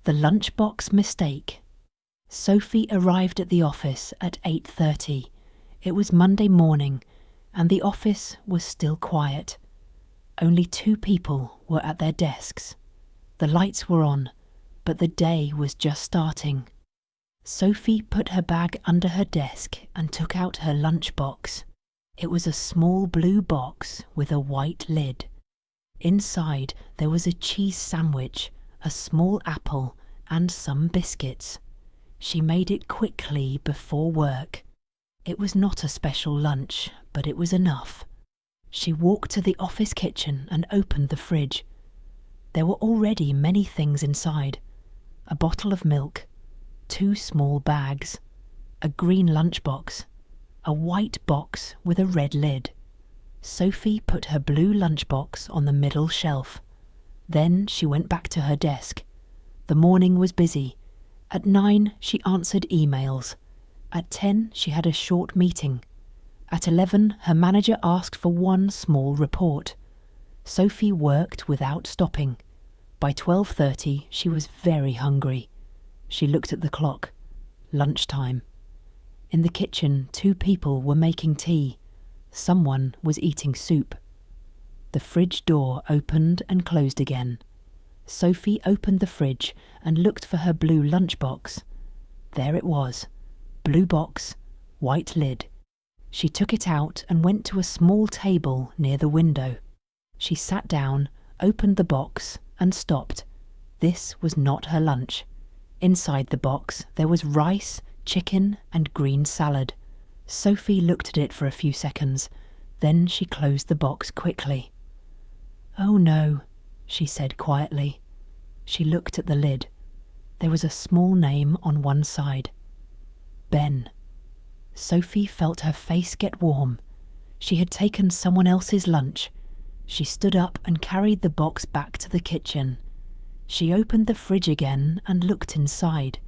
The lunchbox mistake. Sophie arrived at the office at 8:30. It was Monday morning, and the office was still quiet. Only 2 people were at their desks. The lights were on, but the day was just starting. Sophie put her bag under her desk and took out her lunchbox. It was a small blue box with a white lid. Inside there was a cheese sandwich, a small apple, and some biscuits. She made it quickly before work. It was not a special lunch, but it was enough. She walked to the office kitchen and opened the fridge. There were already many things inside. A bottle of milk, 2 small bags, a green lunchbox, a white box with a red lid. Sophie put her blue lunchbox on the middle shelf. Then she went back to her desk. The morning was busy. At 9 she answered emails. At 10 she had a short meeting. At 11 her manager asked for one small report. Sophie worked without stopping. By 12:30 she was very hungry. She looked at the clock. Lunchtime. In the kitchen 2 people were making tea. Someone was eating soup. The fridge door opened and closed again. Sophie opened the fridge and looked for her blue lunchbox. There it was. Blue box, white lid. She took it out and went to a small table near the window. She sat down, opened the box, and stopped. This was not her lunch. Inside the box there was rice, chicken, and green salad. Sophie looked at it for a few seconds. Then she closed the box quickly. "Oh no," she said quietly. She looked at the lid. There was a small name on one side. Ben. Sophie felt her face get warm. She had taken someone else's lunch. She stood up and carried the box back to the kitchen. She opened the fridge again and looked inside.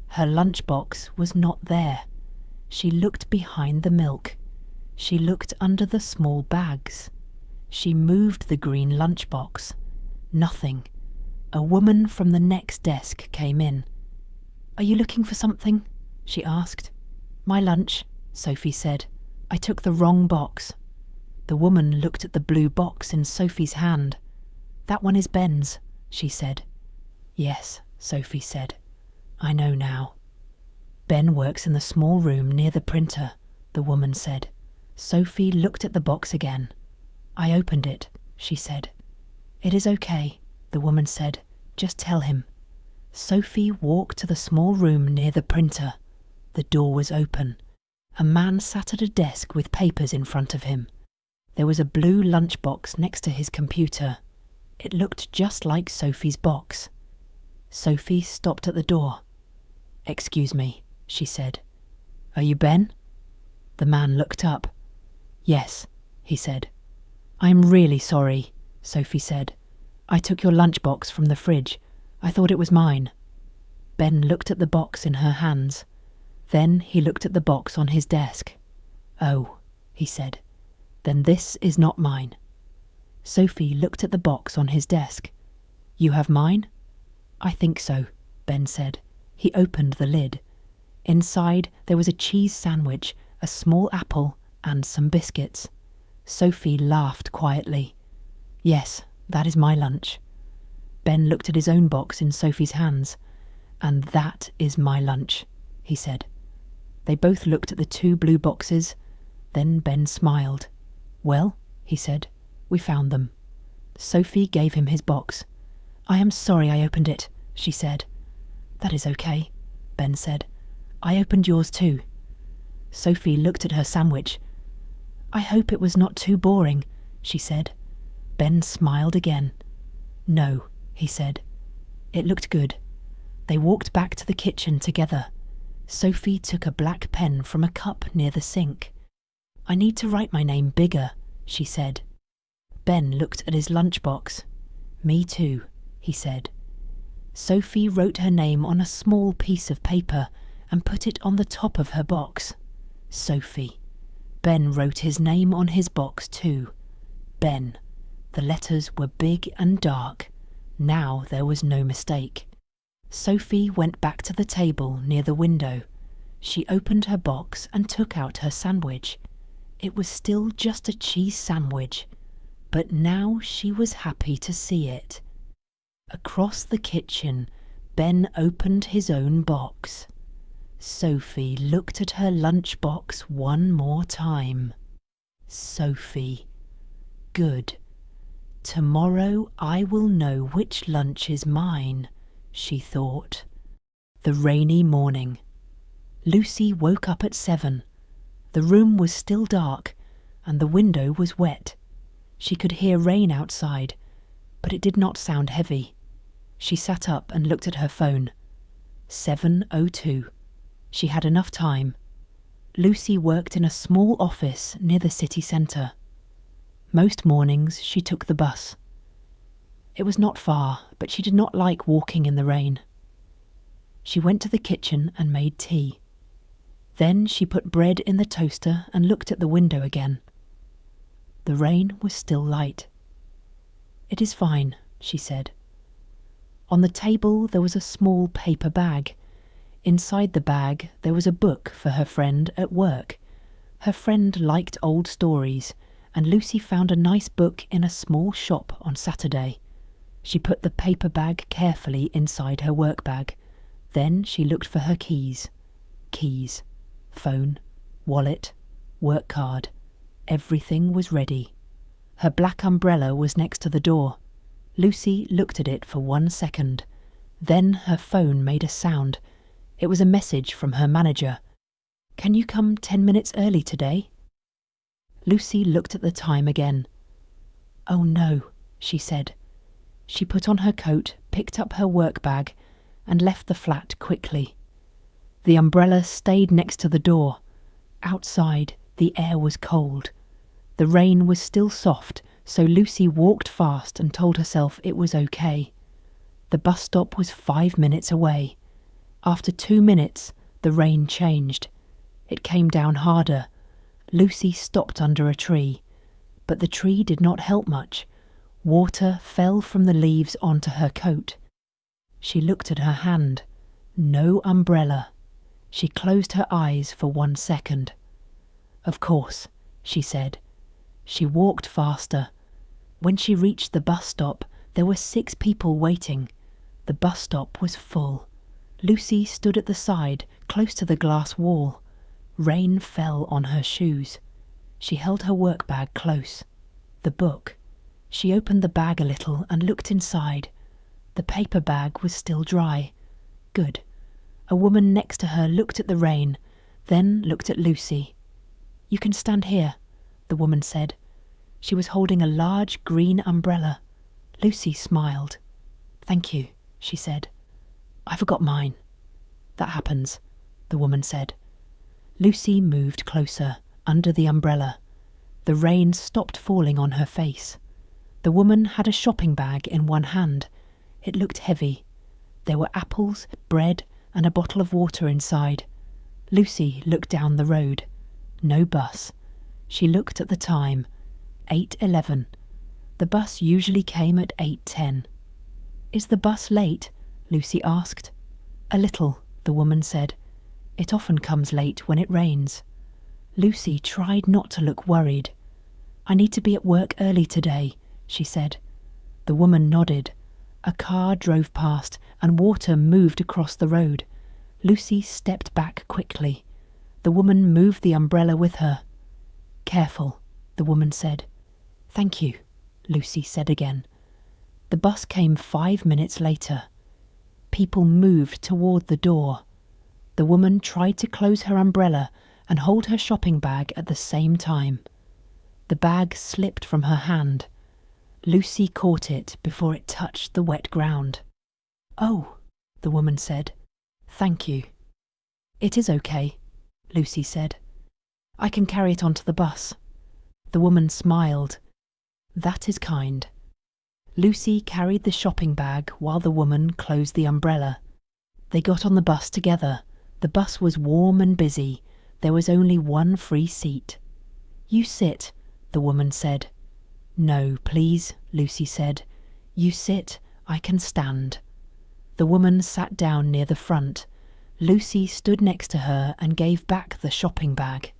Her lunchbox was not there. She looked behind the milk. She looked under the small bags. She moved the green lunchbox. Nothing. A woman from the next desk came in. "Are you looking for something?" she asked. "My lunch," Sophie said. "I took the wrong box." The woman looked at the blue box in Sophie's hand. "That one is Ben's," she said. "Yes," Sophie said. "I know now." "Ben works in the small room near the printer," the woman said. Sophie looked at the box again. "I opened it," she said. "It is okay," the woman said. "Just tell him." Sophie walked to the small room near the printer. The door was open. A man sat at a desk with papers in front of him. There was a blue lunchbox next to his computer. It looked just like Sophie's box. Sophie stopped at the door. "Excuse me," she said. "Are you Ben?" The man looked up. "Yes," he said. "I am really sorry," Sophie said. "I took your lunchbox from the fridge. I thought it was mine." Ben looked at the box in her hands. Then he looked at the box on his desk. "Oh," he said. "Then this is not mine." Sophie looked at the box on his desk. "You have mine?" "I think so," Ben said. He opened the lid. Inside there was a cheese sandwich, a small apple, and some biscuits. Sophie laughed quietly. "Yes, that is my lunch." Ben looked at his own box in Sophie's hands. "And that is my lunch," he said. They both looked at the 2 blue boxes. Then Ben smiled. "Well," he said, "we found them." Sophie gave him his box. "I am sorry I opened it," she said. "That is okay," Ben said. "I opened yours too." Sophie looked at her sandwich. "I hope it was not too boring," she said. Ben smiled again. "No," he said. "It looked good." They walked back to the kitchen together. Sophie took a black pen from a cup near the sink. "I need to write my name bigger," she said. Ben looked at his lunchbox. "Me too," he said. Sophie wrote her name on a small piece of paper and put it on the top of her box. Sophie. Ben wrote his name on his box too. Ben. The letters were big and dark. Now there was no mistake. Sophie went back to the table near the window. She opened her box and took out her sandwich. It was still just a cheese sandwich, but now she was happy to see it. Across the kitchen, Ben opened his own box. Sophie looked at her lunchbox one more time. Sophie. Good. Tomorrow I will know which lunch is mine, she thought. The rainy morning. Lucy woke up at 7. The room was still dark, and the window was wet. She could hear rain outside, but it did not sound heavy. She sat up and looked at her phone. 7:02. She had enough time. Lucy worked in a small office near the city centre. Most mornings she took the bus. It was not far, but she did not like walking in the rain. She went to the kitchen and made tea. Then she put bread in the toaster and looked at the window again. The rain was still light. "It is fine," she said. On the table there was a small paper bag. Inside the bag there was a book for her friend at work. Her friend liked old stories, and Lucy found a nice book in a small shop on Saturday. She put the paper bag carefully inside her work bag. Then she looked for her keys. Keys, phone, wallet, work card. Everything was ready. Her black umbrella was next to the door. Lucy looked at it for 1 second. Then her phone made a sound. It was a message from her manager. "Can you come 10 minutes early today?" Lucy looked at the time again. "Oh no," she said. She put on her coat, picked up her work bag, and left the flat quickly. The umbrella stayed next to the door. Outside, the air was cold. The rain was still soft, so Lucy walked fast and told herself it was okay. The bus stop was 5 minutes away. After 2 minutes, the rain changed. It came down harder. Lucy stopped under a tree, but the tree did not help much. Water fell from the leaves onto her coat. She looked at her hand. No umbrella. She closed her eyes for 1 second. "Of course," she said. She walked faster. When she reached the bus stop, there were 6 people waiting. The bus stop was full. Lucy stood at the side, close to the glass wall. Rain fell on her shoes. She held her work bag close. The book. She opened the bag a little and looked inside. The paper bag was still dry. Good. A woman next to her looked at the rain, then looked at Lucy. "You can stand here," the woman said. She was holding a large green umbrella. Lucy smiled. "Thank you," she said. "I forgot mine." "That happens," the woman said. Lucy moved closer, under the umbrella. The rain stopped falling on her face. The woman had a shopping bag in one hand. It looked heavy. There were apples, bread, and a bottle of water inside. Lucy looked down the road. No bus. She looked at the time. 8:11. The bus usually came at 8:10. "Is the bus late?" Lucy asked. "A little," the woman said. "It often comes late when it rains." Lucy tried not to look worried. "I need to be at work early today," she said. The woman nodded. A car drove past and water moved across the road. Lucy stepped back quickly. The woman moved the umbrella with her. "Careful," the woman said. "Thank you," Lucy said again. The bus came 5 minutes later. People moved toward the door. The woman tried to close her umbrella and hold her shopping bag at the same time. The bag slipped from her hand. Lucy caught it before it touched the wet ground. "Oh," the woman said. "Thank you." "It is okay," Lucy said. "I can carry it onto the bus." The woman smiled. "That is kind." Lucy carried the shopping bag while the woman closed the umbrella. They got on the bus together. The bus was warm and busy. There was only one free seat. "You sit," the woman said. "No, please," Lucy said. "You sit, I can stand." The woman sat down near the front. Lucy stood next to her and gave back the shopping bag.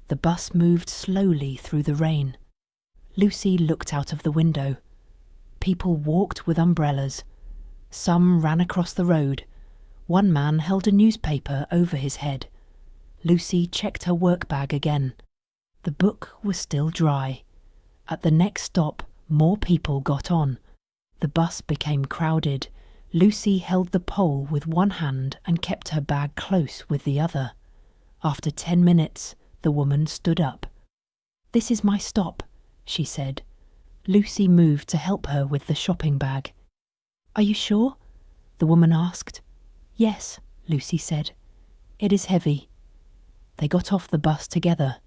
The bus moved slowly through the rain. Lucy looked out of the window. People walked with umbrellas. Some ran across the road. One man held a newspaper over his head. Lucy checked her work bag again. The book was still dry. At the next stop, more people got on. The bus became crowded. Lucy held the pole with one hand and kept her bag close with the other. After 10 minutes, the woman stood up. "This is my stop," she said. Lucy moved to help her with the shopping bag. "Are you sure?" the woman asked. "Yes," Lucy said. "It is heavy." They got off the bus together.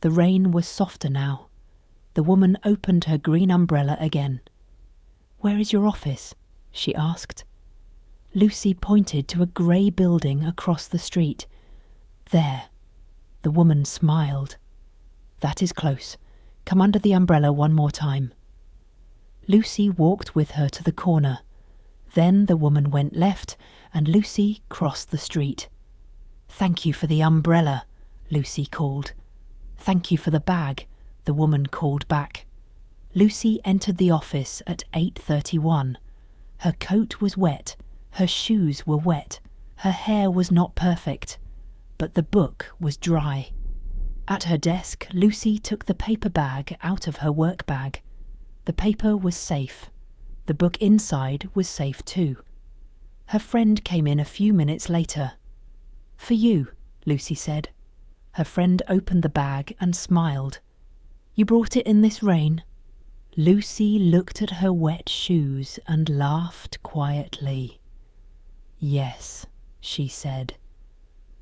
The rain was softer now. The woman opened her green umbrella again. "Where is your office?" she asked. Lucy pointed to a grey building across the street. "There." The woman smiled. "That is close. Come under the umbrella one more time." Lucy walked with her to the corner. Then the woman went left and Lucy crossed the street. "Thank you for the umbrella," Lucy called. "Thank you for the bag," the woman called back. Lucy entered the office at 8:31. Her coat was wet, her shoes were wet, her hair was not perfect, but the book was dry. At her desk, Lucy took the paper bag out of her work bag. The paper was safe. The book inside was safe too. Her friend came in a few minutes later. "For you," Lucy said. Her friend opened the bag and smiled. "You brought it in this rain?" Lucy looked at her wet shoes and laughed quietly. "Yes," she said,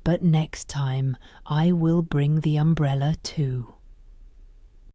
"but next time I will bring the umbrella too."